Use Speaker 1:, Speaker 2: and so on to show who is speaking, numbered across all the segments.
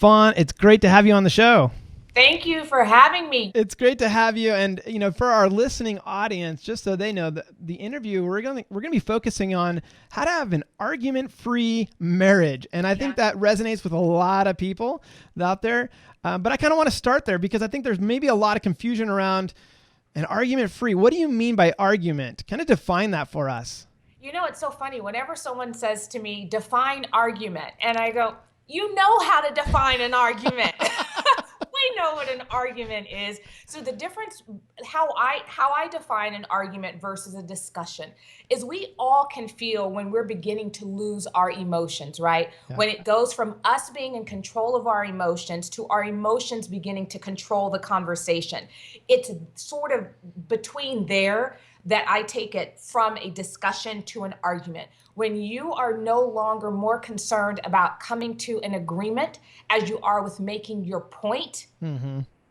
Speaker 1: Fawn, it's great to have you on the show.
Speaker 2: Thank you for having me.
Speaker 1: It's great to have you. And, for our listening audience, just so they know, the interview, we're going to be focusing on how to have an argument-free marriage. And I think that resonates with a lot of people out there. But I kind of want to start there because I think there's maybe a lot of confusion around an argument-free. What do you mean by argument? Kind of define that for us.
Speaker 2: It's so funny. Whenever someone says to me, define argument, and I go, you know how to define an argument. We know what an argument is. So the difference, how I define an argument versus a discussion is we all can feel when we're beginning to lose our emotions, right? Yeah. When it goes from us being in control of our emotions to our emotions beginning to control the conversation. It's sort of between there that I take it from a discussion to an argument. When you are no longer more concerned about coming to an agreement as you are with making your point,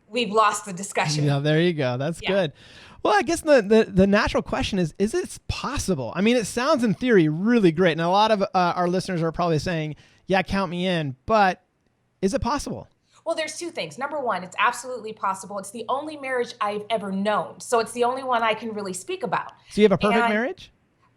Speaker 2: we've lost the discussion.
Speaker 1: Yeah, there you go. That's good. Well, I guess the natural question is it possible? I mean, it sounds in theory really great. And a lot of our listeners are probably saying, yeah, count me in. But is it possible?
Speaker 2: Well, there's two things. Number one, it's absolutely possible. It's the only marriage I've ever known. So it's the only one I can really speak about.
Speaker 1: So you have a perfect marriage?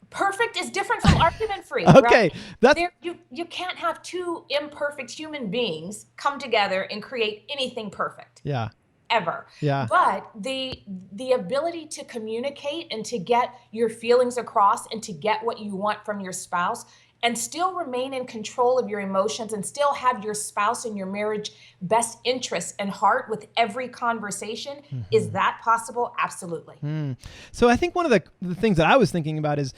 Speaker 2: Perfect is different from argument-free.
Speaker 1: Okay.
Speaker 2: Right? You can't have two imperfect human beings come together and create anything perfect.
Speaker 1: Yeah.
Speaker 2: Ever.
Speaker 1: Yeah.
Speaker 2: But the ability to communicate and to get your feelings across and to get what you want from your spouse and still remain in control of your emotions and still have your spouse and your marriage best interests and heart with every conversation. Is that possible? Absolutely.
Speaker 1: So I think one of the things that I was thinking about is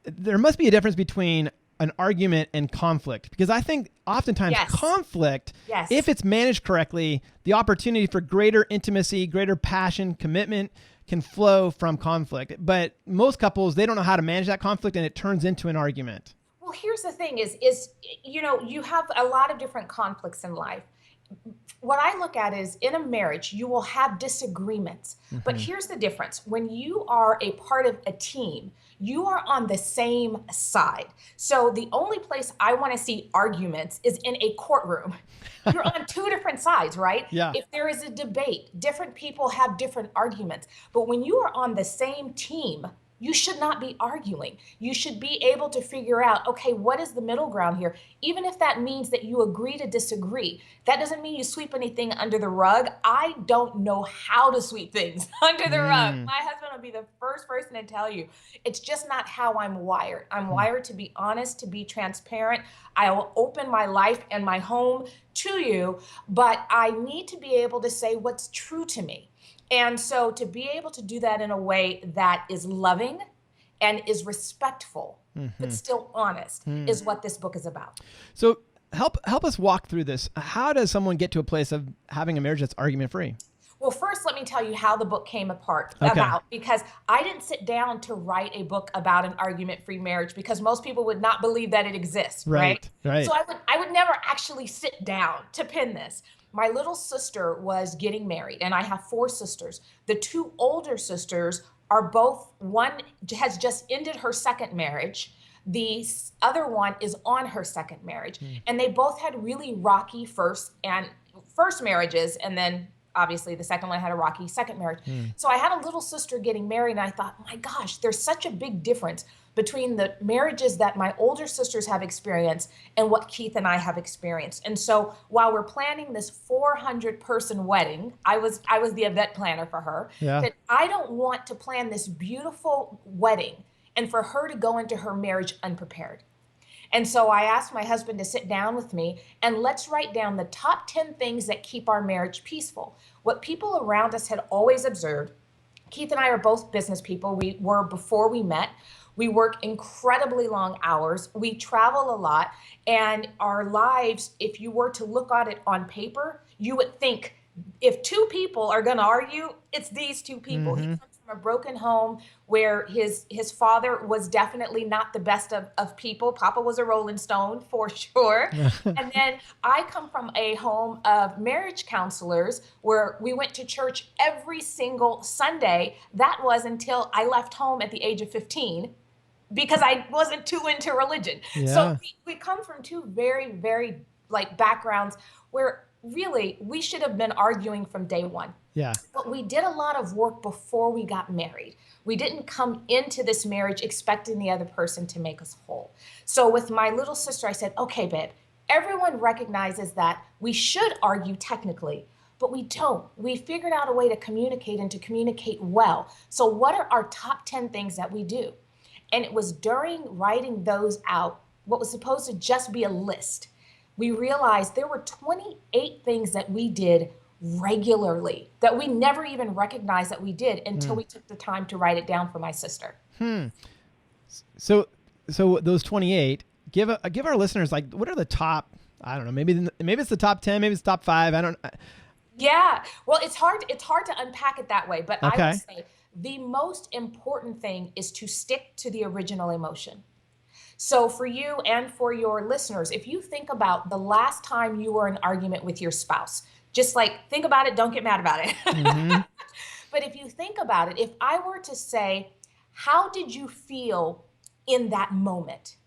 Speaker 1: there must be a difference between an argument and conflict, because I think oftentimes conflict, if it's managed correctly, the opportunity for greater intimacy, greater passion, commitment can flow from conflict. But most couples, they don't know how to manage that conflict and it turns into an argument.
Speaker 2: Well, here's the thing is you have a lot of different conflicts in life. What I look at is in a marriage, you will have disagreements. But here's the difference. When you are a part of a team, you are on the same side. So the only place I want to see arguments is in a courtroom. You're on two different sides, right?
Speaker 1: Yeah.
Speaker 2: If there is a debate, different people have different arguments. But when you are on the same team, you should not be arguing. You should be able to figure out, okay, what is the middle ground here? Even if that means that you agree to disagree, that doesn't mean you sweep anything under the rug. I don't know how to sweep things under the rug. My husband will be the first person to tell you, it's just not how I'm wired. I'm wired to be honest, to be transparent. I will open my life and my home to you, but I need to be able to say what's true to me. And so to be able to do that in a way that is loving and is respectful, but still honest, is what this book is about.
Speaker 1: So help us walk through this. How does someone get to a place of having a marriage that's argument-free?
Speaker 2: Well, first, let me tell you how the book came about, because I didn't sit down to write a book about an argument-free marriage because most people would not believe that it exists, right? So I would never actually sit down to pen this. My little sister was getting married, and I have 4 sisters. The 2 older sisters are both, one has just ended her second marriage. The other one is on her second marriage. And they both had really rocky first marriages, and then obviously the second one had a rocky second marriage. So I had a little sister getting married, and I thought, my gosh, there's such a big difference between the marriages that my older sisters have experienced and what Keith and I have experienced. And so while we're planning this 400-person wedding, I was the event planner for her, that I don't want to plan this beautiful wedding and for her to go into her marriage unprepared. And so I asked my husband to sit down with me and let's write down the top 10 things that keep our marriage peaceful. What people around us had always observed. Keith and I are both business people. We were before we met. We work incredibly long hours. We travel a lot. And our lives, if you were to look at it on paper, you would think if 2 people are going to argue, it's these 2 people. He comes from a broken home where his father was definitely not the best of people. Papa was a Rolling Stone for sure. And then I come from a home of marriage counselors where we went to church every single Sunday. That was until I left home at the age of 15. Because I wasn't too into religion. So we come from 2 very, very backgrounds where really we should have been arguing from day one.
Speaker 1: Yeah.
Speaker 2: But we did a lot of work before we got married. We didn't come into this marriage expecting the other person to make us whole. So with my little sister, I said, okay, babe, everyone recognizes that we should argue technically, but we don't. We figured out a way to communicate and to communicate well. So what are our top 10 things that we do? And it was during writing those out, what was supposed to just be a list, we realized there were 28 things that we did regularly that we never even recognized that we did until we took the time to write it down for my sister.
Speaker 1: So those 28, give our listeners, like, what are the top, I don't know, maybe it's the top 10, maybe it's the top 5. I don't.
Speaker 2: Yeah. Well, it's hard to unpack it that way, but
Speaker 1: okay.
Speaker 2: I would say the most important thing is to stick to the original emotion. So for you and for your listeners, if you think about the last time you were in an argument with your spouse, just like think about it, don't get mad about it. Mm-hmm. But if you think about it, if I were to say, how did you feel in that moment?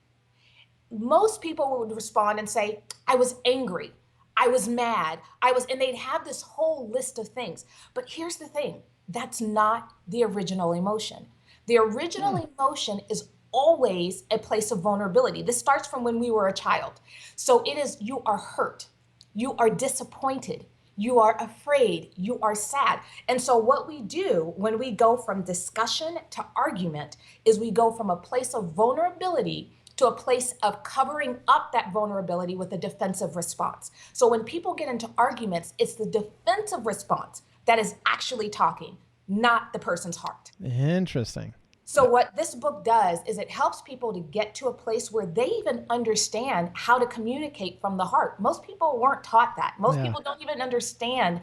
Speaker 2: Most people would respond and say, I was angry, I was mad, and they'd have this whole list of things. But here's the thing, that's not the original emotion. The original emotion is always a place of vulnerability. This starts from when we were a child. So it is, you are hurt, you are disappointed, you are afraid, you are sad. And so what we do when we go from discussion to argument is we go from a place of vulnerability to a place of covering up that vulnerability with a defensive response. So when people get into arguments, it's the defensive response that is actually talking, not the person's heart.
Speaker 1: Interesting.
Speaker 2: So what this book does is it helps people to get to a place where they even understand how to communicate from the heart. Most people weren't taught that. Most people don't even understand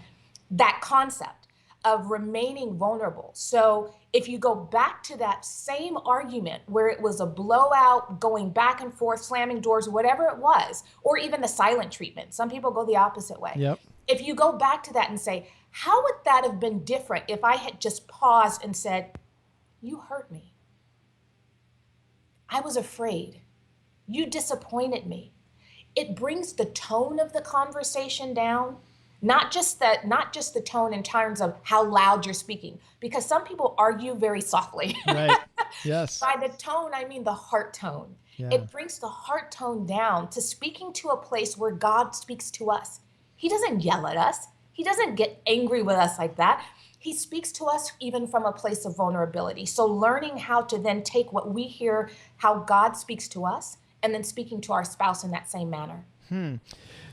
Speaker 2: that concept of remaining vulnerable. So if you go back to that same argument where it was a blowout, going back and forth, slamming doors, whatever it was, or even the silent treatment, some people go the opposite way.
Speaker 1: Yep.
Speaker 2: If you go back to that and say, how would that have been different if I had just paused and said, you hurt me. I was afraid. You disappointed me. It brings the tone of the conversation down, not just the tone in terms of how loud you're speaking, because some people argue very softly.
Speaker 1: Right. Yes.
Speaker 2: By the tone, I mean the heart tone. Yeah. It brings the heart tone down to speaking to a place where God speaks to us. He doesn't yell at us. He doesn't get angry with us like that. He speaks to us even from a place of vulnerability. So learning how to then take what we hear, how God speaks to us, and then speaking to our spouse in that same manner.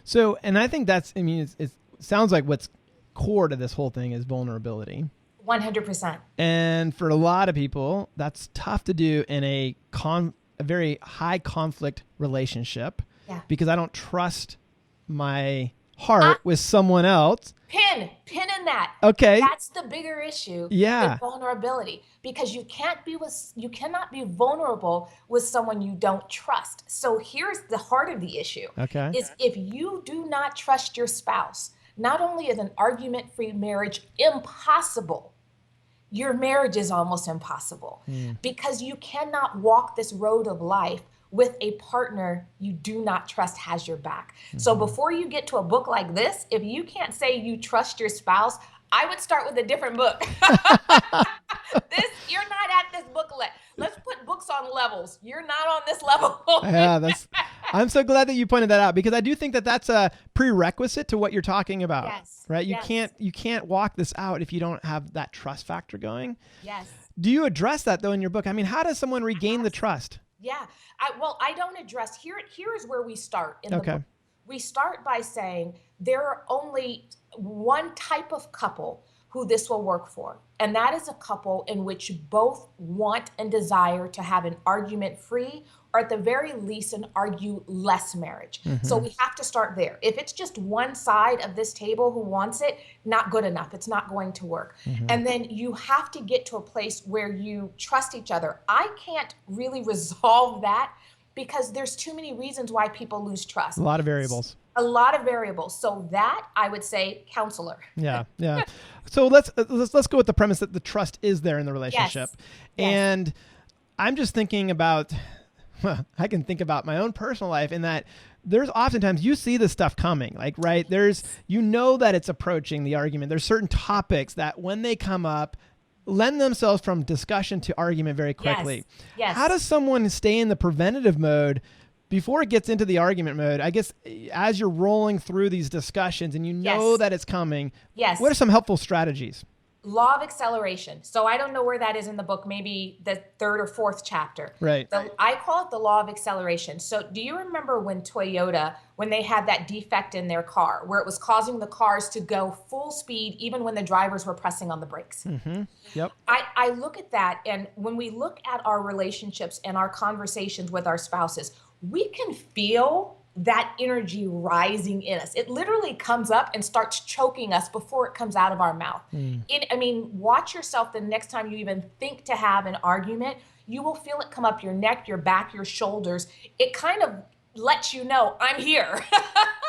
Speaker 1: So, and I think that's, I mean, it sounds like what's core to this whole thing is vulnerability.
Speaker 2: 100%.
Speaker 1: And for a lot of people, that's tough to do in a very high conflict relationship. Yeah. Because I don't trust my heart with someone else.
Speaker 2: Pin in that.
Speaker 1: Okay.
Speaker 2: That's the bigger issue.
Speaker 1: Yeah.
Speaker 2: Vulnerability, because you cannot be vulnerable with someone you don't trust. So here's the heart of the issue.
Speaker 1: Okay.
Speaker 2: Is if you do not trust your spouse, not only is an argument-free marriage impossible, your marriage is almost impossible because you cannot walk this road of life with a partner you do not trust has your back. Mm-hmm. So before you get to a book like this, if you can't say you trust your spouse, I would start with a different book. You're not at this booklet. Let's put books on levels. You're not on this level.
Speaker 1: Yeah, I'm so glad that you pointed that out, because I do think that that's a prerequisite to what you're talking about.
Speaker 2: Yes.
Speaker 1: Right? You can't walk this out if you don't have that trust factor going.
Speaker 2: Yes.
Speaker 1: Do you address that though in your book? I mean, how does someone regain the trust?
Speaker 2: Yeah. I don't address here is where we start in the book. We start by saying there are only one type of couple who this will work for. And that is a couple in which both want and desire to have an argument-free, or at the very least, an argue-less marriage. Mm-hmm. So we have to start there. If it's just one side of this table who wants it, not good enough. It's not going to work. Mm-hmm. And then you have to get to a place where you trust each other. I can't really resolve that because there's too many reasons why people lose trust.
Speaker 1: A lot of variables.
Speaker 2: So that, I would say, counselor.
Speaker 1: Yeah. So let's go with the premise that the trust is there in the relationship. Yes. And I'm just thinking about, I can think about my own personal life in that there's oftentimes you see this stuff coming, like, right? You know that it's approaching the argument. There's certain topics that when they come up, lend themselves from discussion to argument very quickly.
Speaker 2: Yes.
Speaker 1: How does someone stay in the preventative mode before it gets into the argument mode? I guess as you're rolling through these discussions and you know that it's coming, what are some helpful strategies?
Speaker 2: Law of acceleration. So I don't know where that is in the book, maybe the 3rd or 4th chapter.
Speaker 1: Right.
Speaker 2: I call it the law of acceleration. So do you remember when Toyota, when they had that defect in their car, where it was causing the cars to go full speed even when the drivers were pressing on the brakes?
Speaker 1: Mm-hmm. Yep.
Speaker 2: I look at that, and when we look at our relationships and our conversations with our spouses, we can feel that energy rising in us. It literally comes up and starts choking us before it comes out of our mouth. Watch yourself the next time you even think to have an argument. You will feel it come up your neck, your back, your shoulders. It kind of lets you know, I'm here.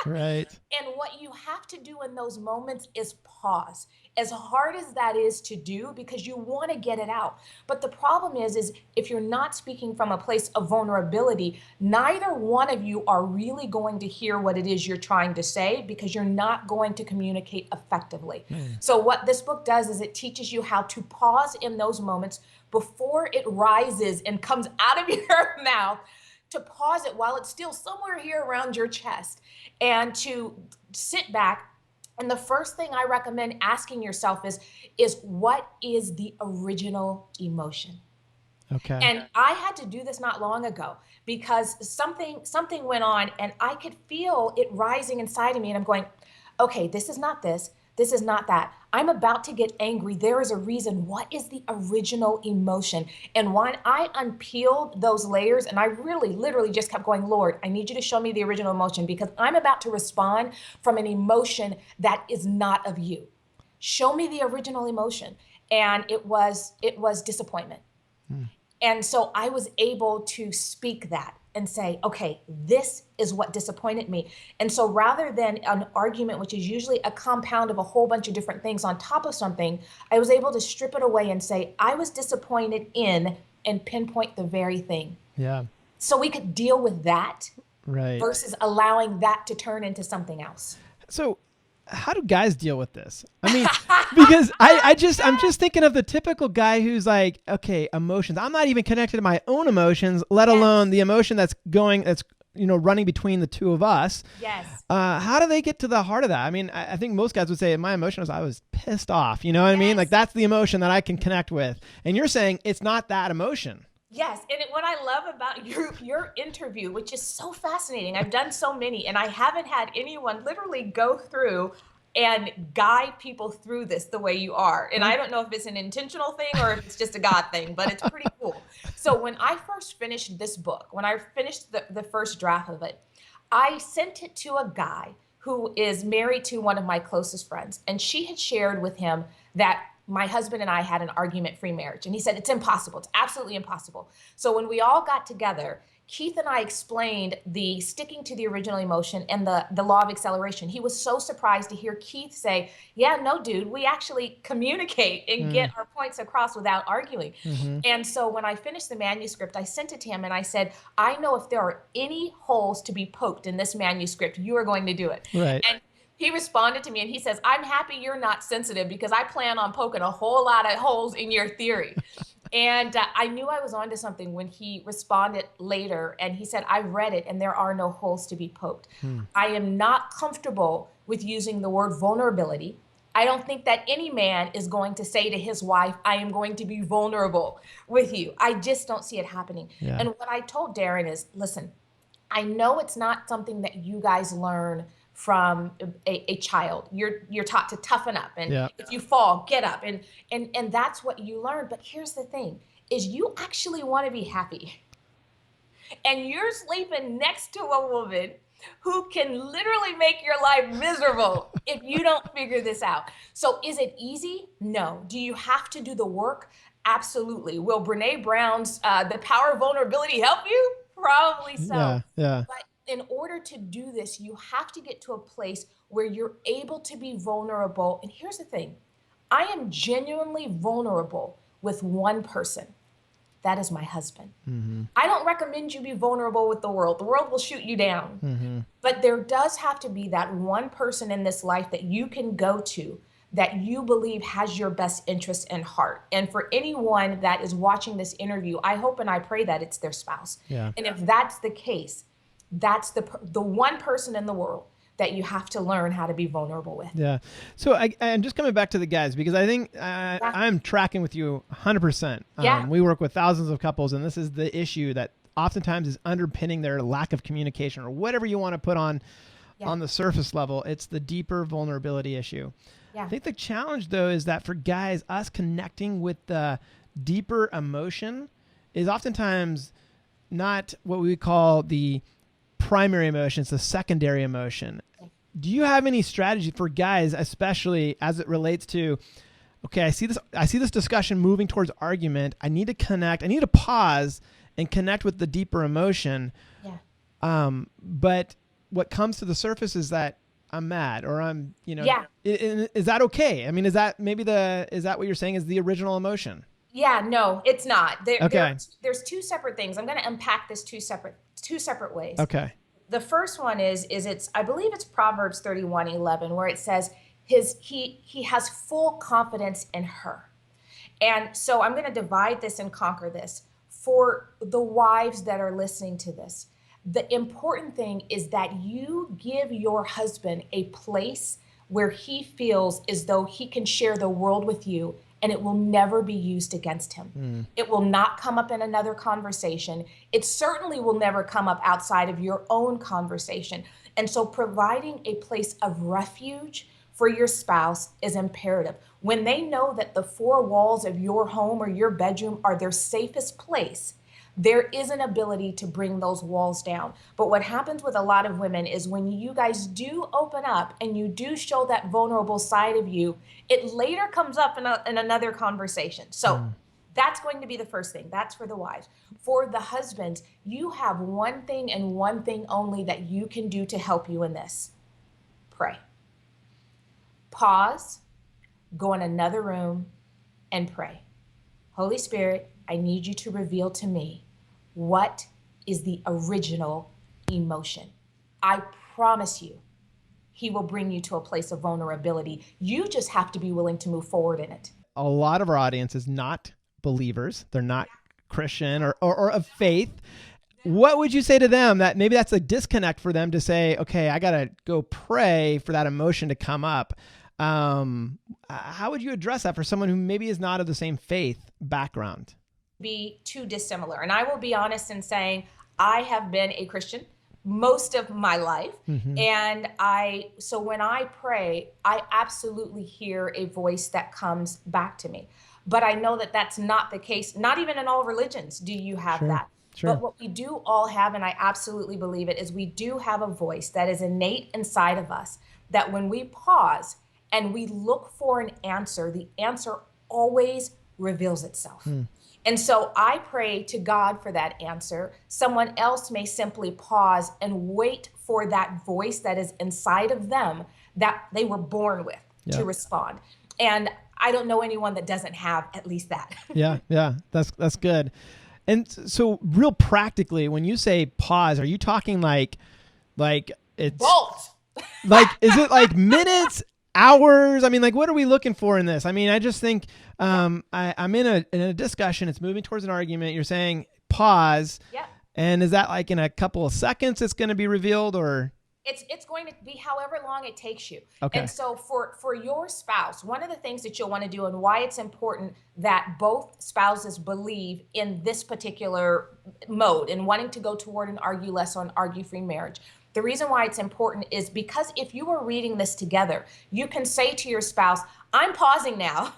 Speaker 1: Right.
Speaker 2: And what you have to do in those moments is pause. As hard as that is to do, because you want to get it out. But the problem is if you're not speaking from a place of vulnerability, neither one of you are really going to hear what it is you're trying to say, because you're not going to communicate effectively. So what this book does is it teaches you how to pause in those moments before it rises and comes out of your mouth, to pause it while it's still somewhere here around your chest, and to sit back. And the first thing I recommend asking yourself is what is the original emotion?
Speaker 1: Okay.
Speaker 2: And I had to do this not long ago, because something went on and I could feel it rising inside of me, and I'm going, okay, this is not this. This is not that. I'm about to get angry. There is a reason. What is the original emotion? And when I unpeeled those layers, and I really, literally just kept going, Lord, I need you to show me the original emotion, because I'm about to respond from an emotion that is not of you. Show me the original emotion. And it was disappointment. And so I was able to speak that and say, okay, this is what disappointed me. And so rather than an argument, which is usually a compound of a whole bunch of different things on top of something, I was able to strip it away and say, I was disappointed in, and pinpoint the very thing.
Speaker 1: Yeah.
Speaker 2: So we could deal with that,
Speaker 1: right,
Speaker 2: versus allowing that to turn into something else.
Speaker 1: So how do guys deal with this? I mean, because I'm just thinking of the typical guy who's like, okay, emotions. I'm not even connected to my own emotions, let alone the emotion that's running between the two of us.
Speaker 2: Yes.
Speaker 1: How do they get to the heart of that? I mean, I think most guys would say my emotion was I was pissed off. You know what I mean? Like, that's the emotion that I can connect with. And you're saying it's not that emotion.
Speaker 2: Yes, and what I love about your interview, which is so fascinating, I've done so many, and I haven't had anyone literally go through and guide people through this the way you are. And I don't know if it's an intentional thing or if it's just a God thing, but it's pretty cool. So when I first finished this book, when I finished the first draft of it, I sent it to a guy who is married to one of my closest friends, and she had shared with him that my husband and I had an argument-free marriage. And he said, it's impossible. It's absolutely impossible. So when we all got together, Keith and I explained the sticking to the original emotion and the law of acceleration. He was so surprised to hear Keith say, yeah, no, dude, we actually communicate and get our points across without arguing. And so when I finished the manuscript, I sent it to him and I said, I know if there are any holes to be poked in this manuscript, you are going to do it.
Speaker 1: Right.
Speaker 2: And he responded to me and he says, I'm happy you're not sensitive, because I plan on poking a whole lot of holes in your theory. And I knew I was onto something when he responded later and he said, I read it and there are no holes to be poked. I am not comfortable with using the word vulnerability. I don't think that any man is going to say to his wife, I am going to be vulnerable with you. I just don't see it happening. Yeah. And what I told Darren is, listen, I know it's not something that you guys learn from a child. You're taught to toughen up, and if you fall, get up, and that's what you learn. But here's the thing, is you actually want to be happy. And you're sleeping next to a woman who can literally make your life miserable if you don't figure this out. So is it easy? No. Do you have to do the work? Absolutely. Will Brene Brown's The Power of Vulnerability help you? Probably so.
Speaker 1: Yeah.
Speaker 2: But in order to do this, you have to get to a place where you're able to be vulnerable. And here's the thing, I am genuinely vulnerable with one person. that is my husband. I don't recommend you be vulnerable with the world. The world will shoot you down. But there does have to be that one person in this life that you can go to that you believe has your best interest in heart. And for anyone that is watching this interview, I hope and I pray that it's their spouse.
Speaker 1: Yeah.
Speaker 2: And if that's the case, that's the one person in the world that you have to learn how to be vulnerable with.
Speaker 1: Yeah. So I'm just coming back to the guys, because I think I'm tracking with you 100%. We work with thousands of couples, and this is the issue that oftentimes is underpinning their lack of communication, or whatever you want to put on the surface level. It's the deeper vulnerability issue. Yeah. I think the challenge, though, is that for guys, us connecting with the deeper emotion is oftentimes not what we call the primary emotion. It's the secondary emotion. Do you have any strategy for guys, especially as it relates to, okay, I see this discussion moving towards argument. I need to connect. I need to pause and connect with the deeper emotion. Yeah. But what comes to the surface is that I'm mad, or I'm, is that okay? I mean, is that what you're saying is the original emotion?
Speaker 2: Yeah, no, it's not. There's two separate things. I'm going to unpack this two separate ways.
Speaker 1: Okay.
Speaker 2: The first one is I believe it's Proverbs 31:11, where it says he has full confidence in her. And so I'm going to divide this and conquer this. For the wives that are listening to this, the important thing is that you give your husband a place where he feels as though he can share the world with you, and it will never be used against him. It will not come up in another conversation. It certainly will never come up outside of your own conversation. And so providing a place of refuge for your spouse is imperative. When they know that the four walls of your home or your bedroom are their safest place, there is an ability to bring those walls down. But what happens with a lot of women is when you guys do open up and you do show that vulnerable side of you, it later comes up in another conversation. So that's going to be the first thing. That's for the wives. For the husbands, you have one thing and one thing only that you can do to help you in this. Pray. Pause, go in another room and pray. Holy Spirit, I need you to reveal to me what is the original emotion. I promise you, he will bring you to a place of vulnerability. You just have to be willing to move forward in it.
Speaker 1: A lot of our audience is not believers. They're not Christian or of faith. What would you say to them that maybe that's a disconnect for them to say, okay, I got to go pray for that emotion to come up? How would you address that for someone who maybe is not of the same faith background?
Speaker 2: Be too dissimilar. And I will be honest in saying I have been a Christian most of my life. And so when I pray, I absolutely hear a voice that comes back to me. But I know that that's not the case. Not even in all religions do you have that. Sure. But what we do all have, and I absolutely believe it, is we do have a voice that is innate inside of us, that when we pause and we look for an answer, the answer always reveals itself. And so I pray to God for that answer. Someone else may simply pause and wait for that voice that is inside of them that they were born with to respond. And I don't know anyone that doesn't have at least that.
Speaker 1: Yeah, that's good. And so real practically, when you say pause, are you talking like it's
Speaker 2: bolt?
Speaker 1: Like, is it like minutes, hours? I mean, like, what are we looking for in this? I mean, I just think I'm in a discussion. It's moving towards an argument. You're saying pause.
Speaker 2: Yeah.
Speaker 1: And is that like in a couple of seconds it's going to be revealed, or?
Speaker 2: It's going to be however long it takes you.
Speaker 1: Okay.
Speaker 2: And so for your spouse, one of the things that you'll want to do and why it's important that both spouses believe in this particular mode and wanting to go toward an argue less or an argue-free marriage. The reason why it's important is because if you are reading this together, you can say to your spouse, I'm pausing now.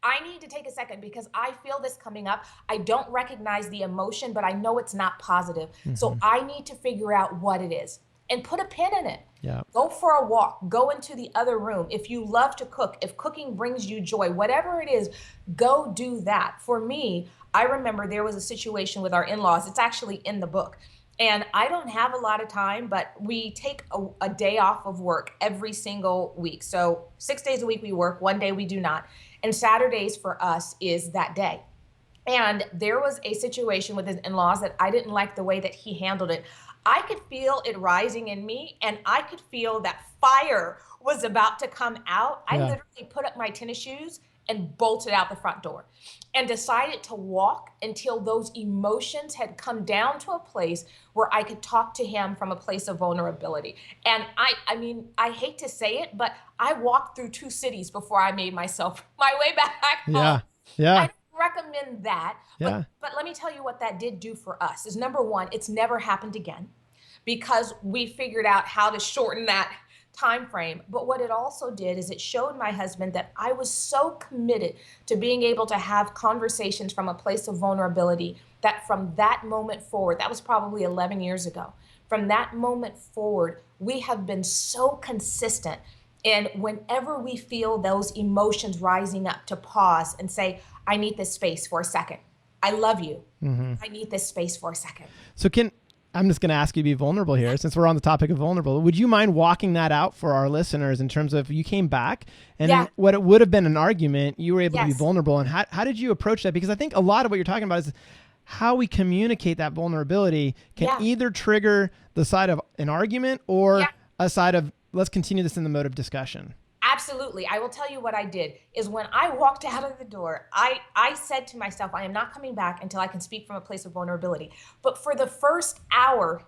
Speaker 2: I need to take a second because I feel this coming up. I don't recognize the emotion, but I know it's not positive. So I need to figure out what it is and put a pin in it.
Speaker 1: Yeah.
Speaker 2: Go for a walk. Go into the other room. If you love to cook, if cooking brings you joy, whatever it is, go do that. For me, I remember there was a situation with our in-laws. It's actually in the book. And I don't have a lot of time, but we take a day off of work every single week. So 6 days a week we work, one day we do not. And Saturdays for us is that day. And there was a situation with his in-laws that I didn't like the way that he handled it. I could feel it rising in me, and I could feel that fire was about to come out. I literally put up my tennis shoes and bolted out the front door and decided to walk until those emotions had come down to a place where I could talk to him from a place of vulnerability. And I mean, I hate to say it, but I walked through 2 cities before I made myself my way back home. I don't recommend that, but let me tell you what that did do for us is, number one, it's never happened again because we figured out how to shorten that time frame. But what it also did is it showed my husband that I was so committed to being able to have conversations from a place of vulnerability that from that moment forward, that was probably 11 years ago, from that moment forward, we have been so consistent. And whenever we feel those emotions rising up, to pause and say, I need this space for a second. I love you. I need this space for a second.
Speaker 1: So I'm just going to ask you to be vulnerable here since we're on the topic of vulnerable. Would you mind walking that out for our listeners in terms of you came back and what it would have been an argument, you were able to be vulnerable, and how did you approach that? Because I think a lot of what you're talking about is how we communicate that vulnerability can either trigger the side of an argument or a side of let's continue this in the mode of discussion.
Speaker 2: Absolutely. I will tell you what I did is when I walked out of the door, I said to myself, I am not coming back until I can speak from a place of vulnerability. But for the first hour,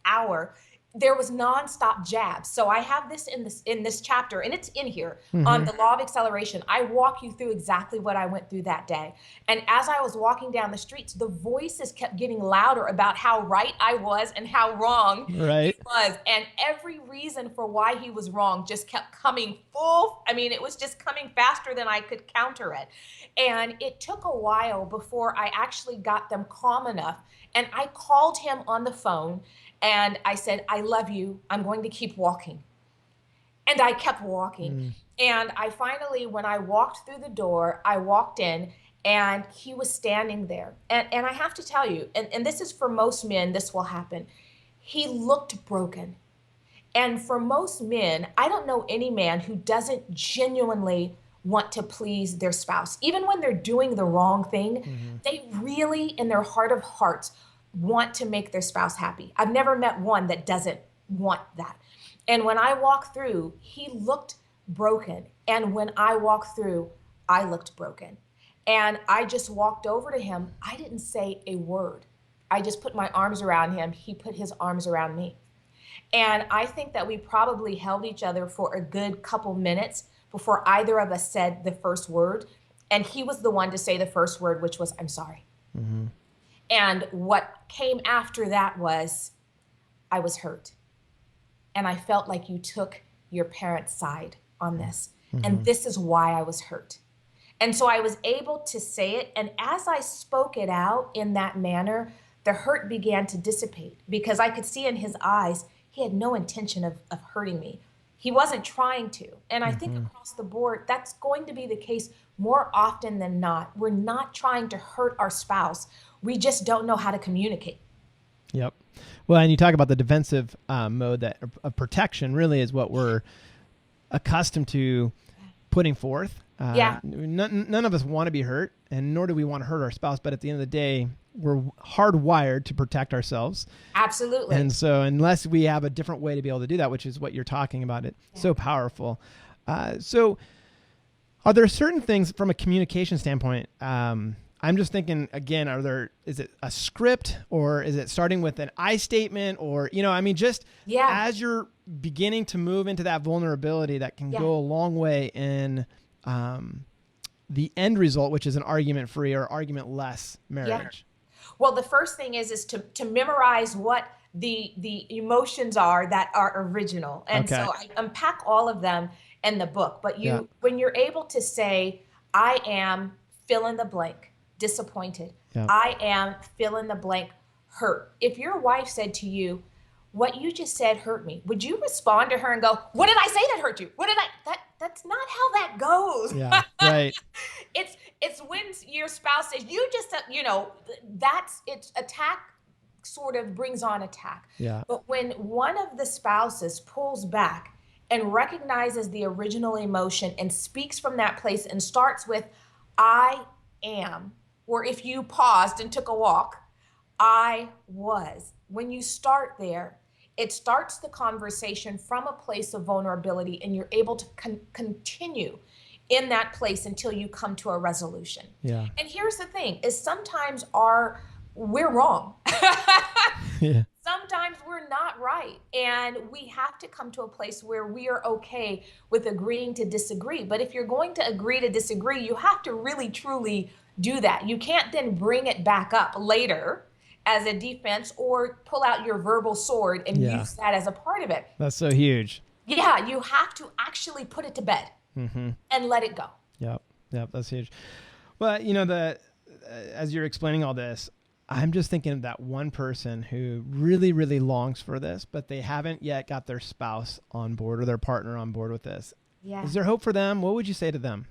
Speaker 2: hour, there was nonstop jabs. So I have this in this chapter, and it's in here on the law of acceleration. I walk you through exactly what I went through that day. And as I was walking down the streets, the voices kept getting louder about how right I was and how wrong he was. And every reason for why he was wrong just kept coming full. I mean, it was just coming faster than I could counter it. And it took a while before I actually got them calm enough. And I called him on the phone and I said, I love you. I'm going to keep walking. And I kept walking. And I finally, when I walked through the door, I walked in and he was standing there. And I have to tell you, and this is for most men, this will happen. He looked broken. And for most men, I don't know any man who doesn't genuinely want to please their spouse. Even when they're doing the wrong thing, they really, in their heart of hearts, want to make their spouse happy. I've never met one that doesn't want that. And when I walked through, he looked broken. And when I walked through, I looked broken. And I just walked over to him. I didn't say a word. I just put my arms around him. He put his arms around me. And I think that we probably held each other for a good couple minutes before either of us said the first word. And he was the one to say the first word, which was, I'm sorry. And what came after that was, I was hurt. And I felt like you took your parents' side on this. And this is why I was hurt. And so I was able to say it. And as I spoke it out in that manner, the hurt began to dissipate because I could see in his eyes, he had no intention of hurting me. He wasn't trying to. And I think across the board, that's going to be the case more often than not. We're not trying to hurt our spouse. We just don't know how to communicate.
Speaker 1: Yep. Well, and you talk about the defensive mode that of protection really is what we're accustomed to putting forth. None of us want to be hurt, and nor do we want to hurt our spouse. But at the end of the day, we're hardwired to protect ourselves.
Speaker 2: Absolutely.
Speaker 1: And so unless we have a different way to be able to do that, which is what you're talking about, it's so powerful. So are there certain things from a communication standpoint? I'm just thinking, again, is it a script or is it starting with an I statement or, as you're beginning to move into that vulnerability that can go a long way in the end result, which is an argument-free or argument-less marriage?
Speaker 2: Well, the first thing is to memorize what the emotions are that are original. And so I unpack all of them in the book. But when you're able to say, I am fill in the blank, disappointed. I am fill in the blank, hurt. If your wife said to you, what you just said hurt me, would you respond to her and go, what did I say that hurt you? That's not how that goes.
Speaker 1: Yeah, right.
Speaker 2: It's when your spouse says, you just, it's attack sort of brings on attack.
Speaker 1: Yeah.
Speaker 2: But when one of the spouses pulls back and recognizes the original emotion and speaks from that place and starts with, I am, where if you paused and took a walk, I was. When you start there, it starts the conversation from a place of vulnerability, and you're able to continue in that place until you come to a resolution.
Speaker 1: Yeah.
Speaker 2: And here's the thing, is sometimes we're wrong.
Speaker 1: Yeah.
Speaker 2: Sometimes we're not right. And we have to come to a place where we are okay with agreeing to disagree. But if you're going to agree to disagree, you have to really, truly do that. You can't then bring it back up later as a defense or pull out your verbal sword and use that as a part of it.
Speaker 1: That's so huge.
Speaker 2: Yeah, you have to actually put it to bed and let it go.
Speaker 1: Yep, that's huge. Well, as you're explaining all this, I'm just thinking of that one person who really, really longs for this, but they haven't yet got their spouse on board or their partner on board with this.
Speaker 2: Yeah.
Speaker 1: Is there hope for them? What would you say to them?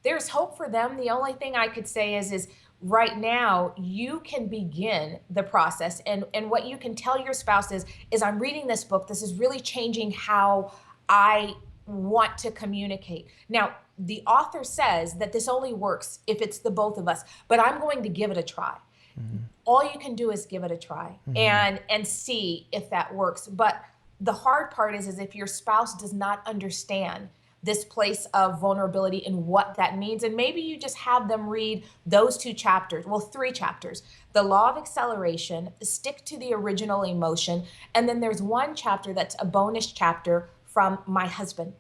Speaker 2: There's hope for them. The only thing I could say is right now you can begin the process. And what you can tell your spouse is I'm reading this book. This is really changing how I want to communicate. Now, the author says that this only works if it's the both of us, but I'm going to give it a try. Mm-hmm. All you can do is give it a try and see if that works. But the hard part is if your spouse does not understand this place of vulnerability and what that means. And maybe you just have them read those 2 chapters, well, 3 chapters, the law of acceleration, stick to the original emotion. And then there's 1 chapter that's a bonus chapter from my husband.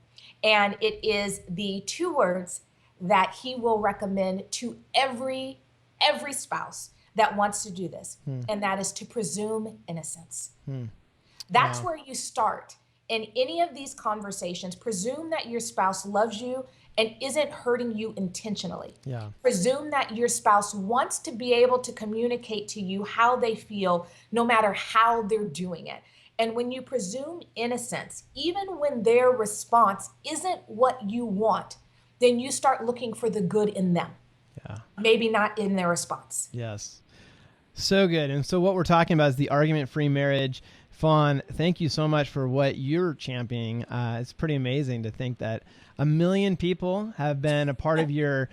Speaker 2: And it is the 2 words that he will recommend to every spouse that wants to do this. And that is to presume innocence. That's where you start. In any of these conversations, presume that your spouse loves you and isn't hurting you intentionally.
Speaker 1: Yeah.
Speaker 2: Presume that your spouse wants to be able to communicate to you how they feel, no matter how they're doing it. And when you presume innocence, even when their response isn't what you want, then you start looking for the good in them.
Speaker 1: Yeah.
Speaker 2: Maybe not in their response.
Speaker 1: Yes. So good. And so what we're talking about is the argument-free marriage. Fawn, thank you so much for what you're championing. It's pretty amazing to think that 1 million people have been a part of the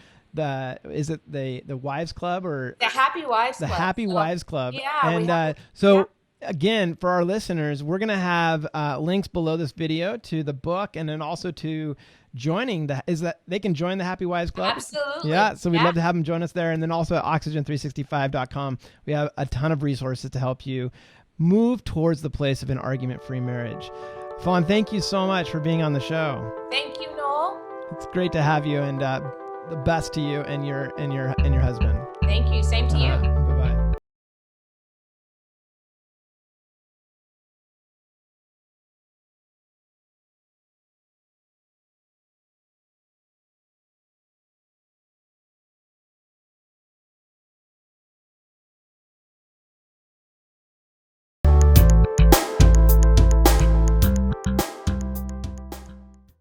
Speaker 1: Wives Club or
Speaker 2: the Happy Wives Club.
Speaker 1: The Happy Wives Club.
Speaker 2: Yeah.
Speaker 1: And again, for our listeners, we're going to have links below this video to the book and then also to joining they can join the Happy Wives Club.
Speaker 2: Absolutely.
Speaker 1: Yeah. So we'd love to have them join us there. And then also at oxygen365.com, we have a ton of resources to help you move towards the place of an argument-free marriage. Fawn, thank you so much for being on the show.
Speaker 2: Thank you, Noel.
Speaker 1: It's great to have you, and the best to you and your husband.
Speaker 2: Thank you. Same to you.